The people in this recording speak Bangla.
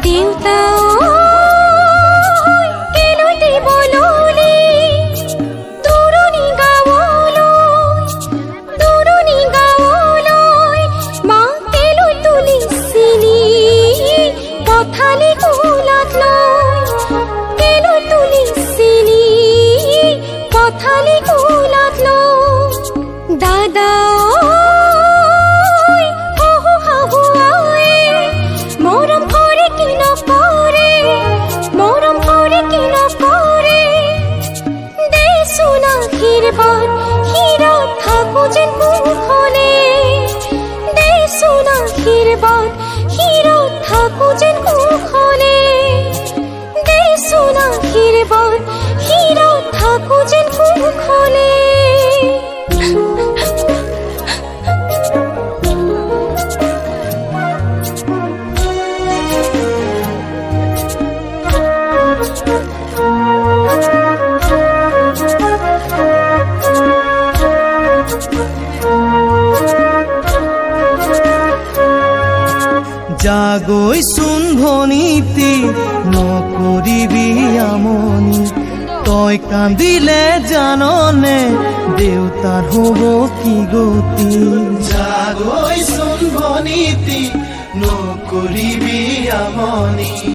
দেউতা কেলৈ দিবলৈ দূৰণি গাঁৱলৈ মা কেলৈ তুলিছিলি পঠালি কোলাত লৈ কেলৈ তুলিছিলি পঠালি কোলাত লৈ দাদা আশীর্বাদ হীৰত থাকো যেন কুশলে দেচোন আশীৰ্বাদ হীৰত থাকো যেন কুশলে দেচোন আশীৰ্বাদ হীৰত থাকো যেন কুশলে জাগৈচোন ভনীতি নকৰিবি আমনি তই কান্দিলে জাননে দেউতাৰ হ'ব কি গতি জাগৈচোন ভনীতি নকৰিবি আমনি।